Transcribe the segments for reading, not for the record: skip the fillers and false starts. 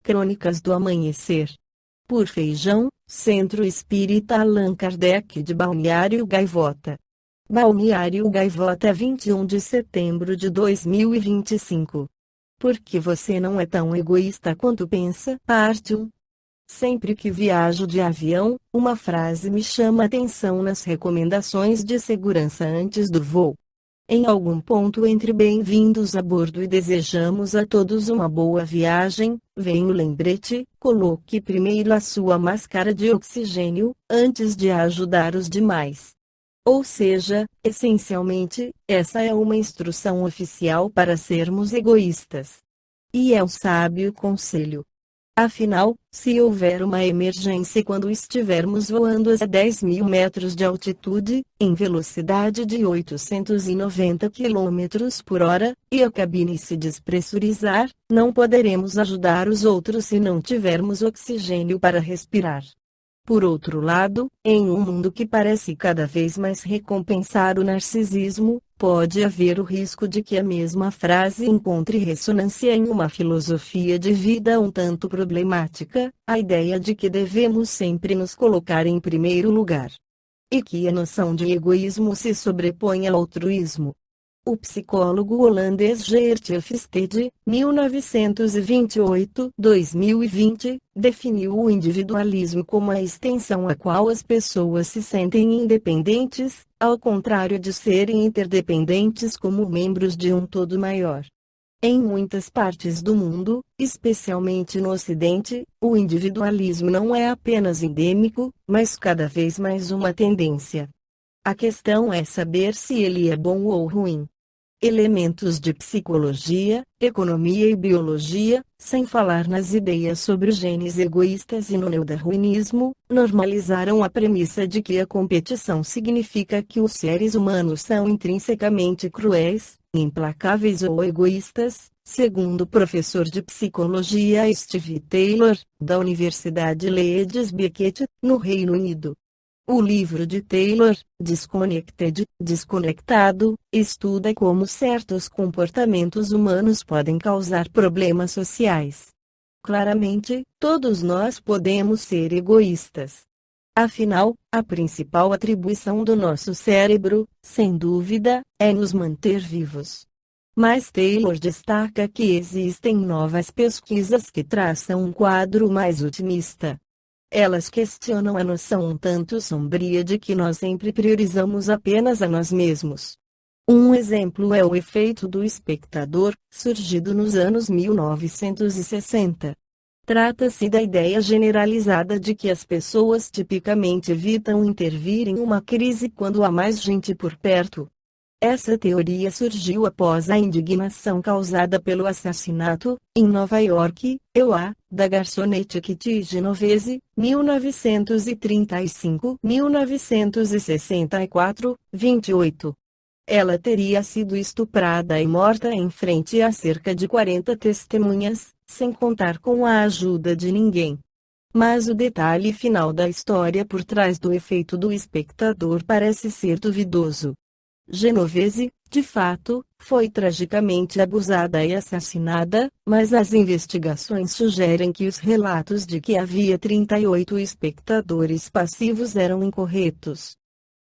Crônicas do Amanhecer. Por Feijão, Centro Espírita Allan Kardec de Balneário Gaivota. Balneário Gaivota, 21 de setembro de 2025. Por que você não é tão egoísta quanto pensa? Parte 1. Sempre que viajo de avião, uma frase me chama a atenção nas recomendações de segurança antes do voo. Em algum ponto entre bem-vindos a bordo e desejamos a todos uma boa viagem, vem o lembrete: coloque primeiro a sua máscara de oxigênio, antes de ajudar os demais. Ou seja, essencialmente, essa é uma instrução oficial para sermos egoístas. E é um sábio conselho. Afinal, se houver uma emergência quando estivermos voando a 10.000 metros de altitude, em velocidade de 890 km por hora, e a cabine se despressurizar, não poderemos ajudar os outros se não tivermos oxigênio para respirar. Por outro lado, em um mundo que parece cada vez mais recompensar o narcisismo, pode haver o risco de que a mesma frase encontre ressonância em uma filosofia de vida um tanto problemática, a ideia de que devemos sempre nos colocar em primeiro lugar. E que a noção de egoísmo se sobrepõe ao altruísmo. O psicólogo holandês Geert Hofstede, 1928-2020, definiu o individualismo como a extensão a qual as pessoas se sentem independentes, ao contrário de serem interdependentes como membros de um todo maior. Em muitas partes do mundo, especialmente no Ocidente, o individualismo não é apenas endêmico, mas cada vez mais uma tendência. A questão é saber se ele é bom ou ruim. Elementos de psicologia, economia e biologia, sem falar nas ideias sobre os genes egoístas e no neodarwinismo, normalizaram a premissa de que a competição significa que os seres humanos são intrinsecamente cruéis, implacáveis ou egoístas, segundo o professor de psicologia Steve Taylor, da Universidade Leeds Beckett, no Reino Unido. O livro de Taylor, Disconnected, Desconectado, estuda como certos comportamentos humanos podem causar problemas sociais. Claramente, todos nós podemos ser egoístas. Afinal, a principal atribuição do nosso cérebro, sem dúvida, é nos manter vivos. Mas Taylor destaca que existem novas pesquisas que traçam um quadro mais otimista. Elas questionam a noção um tanto sombria de que nós sempre priorizamos apenas a nós mesmos. Um exemplo é o efeito do espectador, surgido nos anos 1960. Trata-se da ideia generalizada de que as pessoas tipicamente evitam intervir em uma crise quando há mais gente por perto. Essa teoria surgiu após a indignação causada pelo assassinato, em Nova York, da garçonete Kitty Genovese, 1935-1964, 28. Ela teria sido estuprada e morta em frente a cerca de 40 testemunhas, sem contar com a ajuda de ninguém. Mas o detalhe final da história por trás do efeito do espectador parece ser duvidoso. Genovese, de fato, foi tragicamente abusada e assassinada, mas as investigações sugerem que os relatos de que havia 38 espectadores passivos eram incorretos.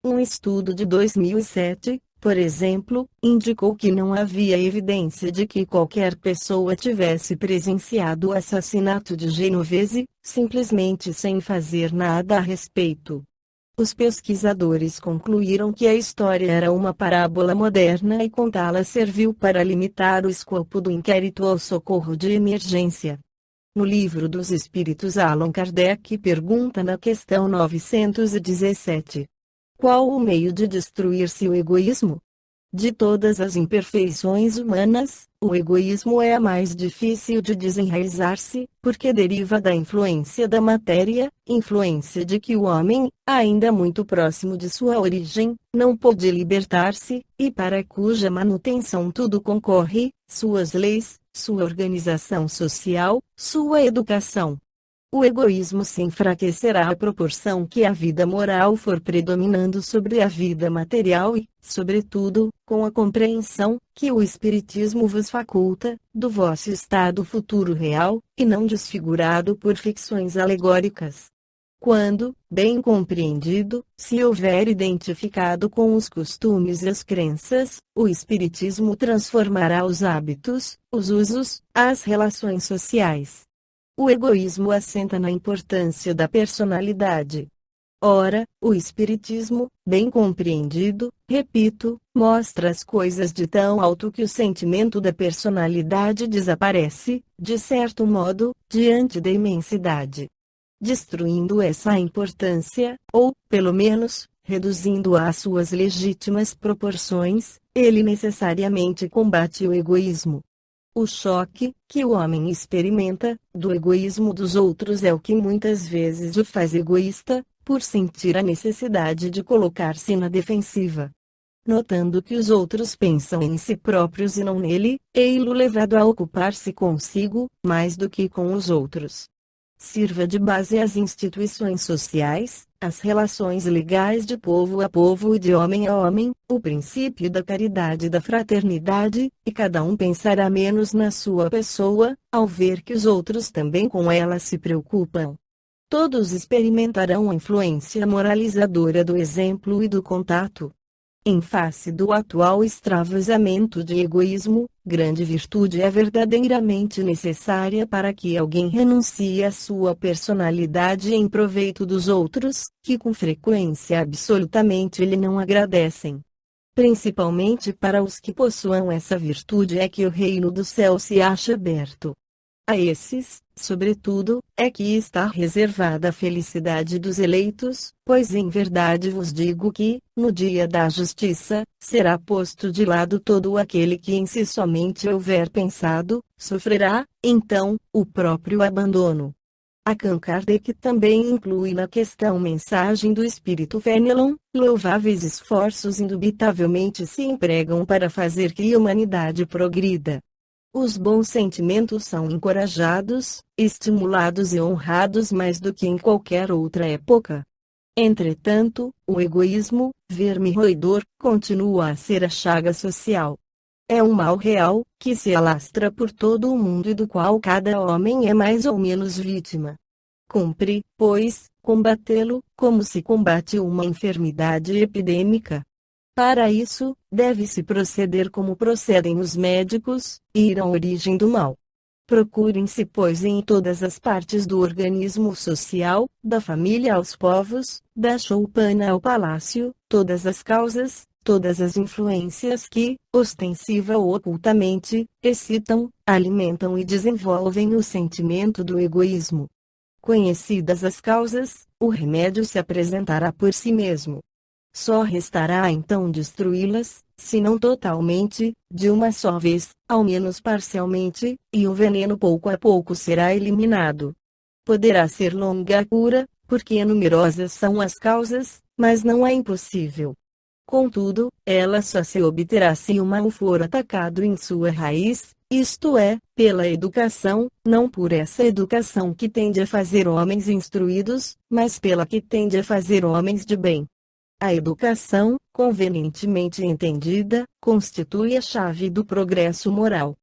Um estudo de 2007, por exemplo, indicou que não havia evidência de que qualquer pessoa tivesse presenciado o assassinato de Genovese, simplesmente sem fazer nada a respeito. Os pesquisadores concluíram que a história era uma parábola moderna e contá-la serviu para limitar o escopo do inquérito ao socorro de emergência. No Livro dos Espíritos, Allan Kardec pergunta na questão 917: qual o meio de destruir-se o egoísmo? De todas as imperfeições humanas, o egoísmo é a mais difícil de desenraizar-se, porque deriva da influência da matéria, influência de que o homem, ainda muito próximo de sua origem, não pôde libertar-se, e para cuja manutenção tudo concorre, suas leis, sua organização social, sua educação. O egoísmo se enfraquecerá à proporção que a vida moral for predominando sobre a vida material e, sobretudo, com a compreensão, que o Espiritismo vos faculta, do vosso estado futuro real, e não desfigurado por ficções alegóricas. Quando, bem compreendido, se houver identificado com os costumes e as crenças, o Espiritismo transformará os hábitos, os usos, as relações sociais. O egoísmo assenta na importância da personalidade. Ora, o Espiritismo, bem compreendido, repito, mostra as coisas de tão alto que o sentimento da personalidade desaparece, de certo modo, diante da imensidade. Destruindo essa importância, ou, pelo menos, reduzindo-a às suas legítimas proporções, ele necessariamente combate o egoísmo. O choque, que o homem experimenta, do egoísmo dos outros é o que muitas vezes o faz egoísta, por sentir a necessidade de colocar-se na defensiva. Notando que os outros pensam em si próprios e não nele, ei-lo levado a ocupar-se consigo, mais do que com os outros. Sirva de base às instituições sociais, às relações legais de povo a povo e de homem a homem, o princípio da caridade e da fraternidade, e cada um pensará menos na sua pessoa, ao ver que os outros também com ela se preocupam. Todos experimentarão a influência moralizadora do exemplo e do contato. Em face do atual extravasamento de egoísmo, grande virtude é verdadeiramente necessária para que alguém renuncie à sua personalidade em proveito dos outros, que com frequência absolutamente lhe não agradecem. Principalmente para os que possuam essa virtude é que o reino do céu se acha aberto. A esses, sobretudo, é que está reservada a felicidade dos eleitos, pois em verdade vos digo que, no dia da justiça, será posto de lado todo aquele que em si somente houver pensado, sofrerá, então, o próprio abandono. Allan Kardec também inclui na questão mensagem do Espírito Fenelon, louváveis esforços indubitavelmente se empregam para fazer que a humanidade progrida. Os bons sentimentos são encorajados, estimulados e honrados mais do que em qualquer outra época. Entretanto, o egoísmo, verme roedor, continua a ser a chaga social. É um mal real, que se alastra por todo o mundo e do qual cada homem é mais ou menos vítima. Cumpre, pois, combatê-lo, como se combate uma enfermidade epidêmica. Para isso, deve-se proceder como procedem os médicos, ir à origem do mal. Procurem-se, pois, em todas as partes do organismo social, da família aos povos, da choupana ao palácio, todas as causas, todas as influências que, ostensiva ou ocultamente, excitam, alimentam e desenvolvem o sentimento do egoísmo. Conhecidas as causas, o remédio se apresentará por si mesmo. Só restará então destruí-las, se não totalmente, de uma só vez, ao menos parcialmente, e o veneno pouco a pouco será eliminado. Poderá ser longa a cura, porque numerosas são as causas, mas não é impossível. Contudo, ela só se obterá se o mal for atacado em sua raiz, isto é, pela educação, não por essa educação que tende a fazer homens instruídos, mas pela que tende a fazer homens de bem. A educação, convenientemente entendida, constitui a chave do progresso moral.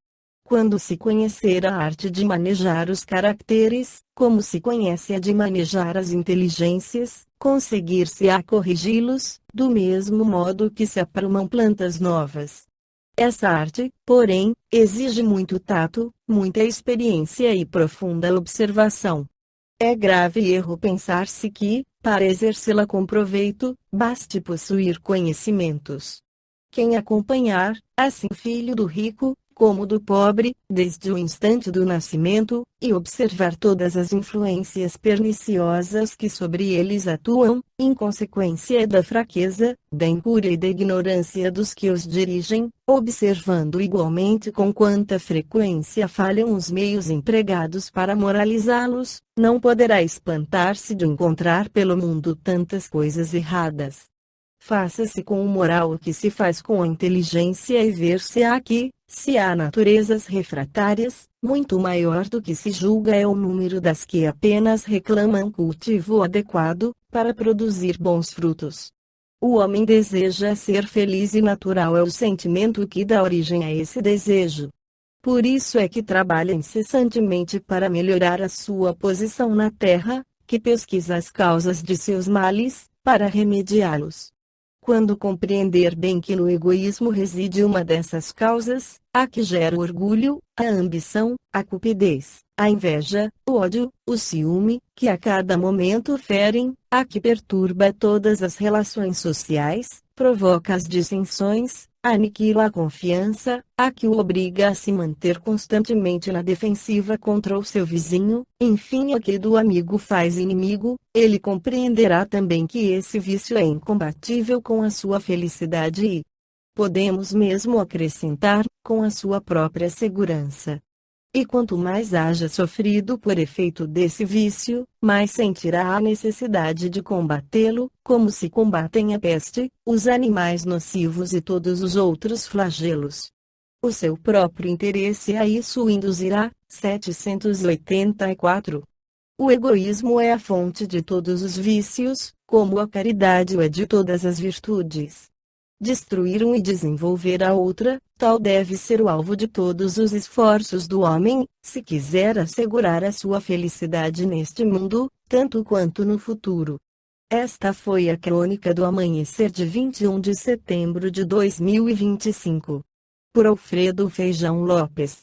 Quando se conhecer a arte de manejar os caracteres, como se conhece a de manejar as inteligências, conseguir-se-á corrigi-los, do mesmo modo que se aprumam plantas novas. Essa arte, porém, exige muito tato, muita experiência e profunda observação. É grave erro pensar-se que, para exercê-la com proveito, baste possuir conhecimentos. Quem acompanhar, assim filho do rico, como do pobre, desde o instante do nascimento, e observar todas as influências perniciosas que sobre eles atuam, em consequência da fraqueza, da incúria e da ignorância dos que os dirigem, observando igualmente com quanta frequência falham os meios empregados para moralizá-los, não poderá espantar-se de encontrar pelo mundo tantas coisas erradas. Faça-se com o moral o que se faz com a inteligência e ver-se-á que, se há naturezas refratárias, Muito maior do que se julga é o número das que apenas reclamam cultivo adequado, para produzir bons frutos. O homem deseja ser feliz e natural é o sentimento que dá origem a esse desejo. Por isso é que trabalha incessantemente para melhorar a sua posição na terra, que pesquisa as causas de seus males, para remediá-los. Quando compreender bem que no egoísmo reside uma dessas causas, a que gera o orgulho, a ambição, a cupidez, a inveja, o ódio, o ciúme, que a cada momento ferem, a que perturba todas as relações sociais, provoca as dissensões, aniquila a confiança, a que o obriga a se manter constantemente na defensiva contra o seu vizinho, enfim a que do amigo faz inimigo, ele compreenderá também que esse vício é incompatível com a sua felicidade e, podemos mesmo acrescentar, com a sua própria segurança. E quanto mais haja sofrido por efeito desse vício, mais sentirá a necessidade de combatê-lo, como se combatem a peste, os animais nocivos e todos os outros flagelos. O seu próprio interesse a isso o induzirá. 784. O egoísmo é a fonte de todos os vícios, como a caridade o é de todas as virtudes. Destruir um e desenvolver a outra, tal deve ser o alvo de todos os esforços do homem, se quiser assegurar a sua felicidade neste mundo, tanto quanto no futuro. Esta foi a crônica do amanhecer de 21 de setembro de 2025. Por Alfredo Feijão Lopes.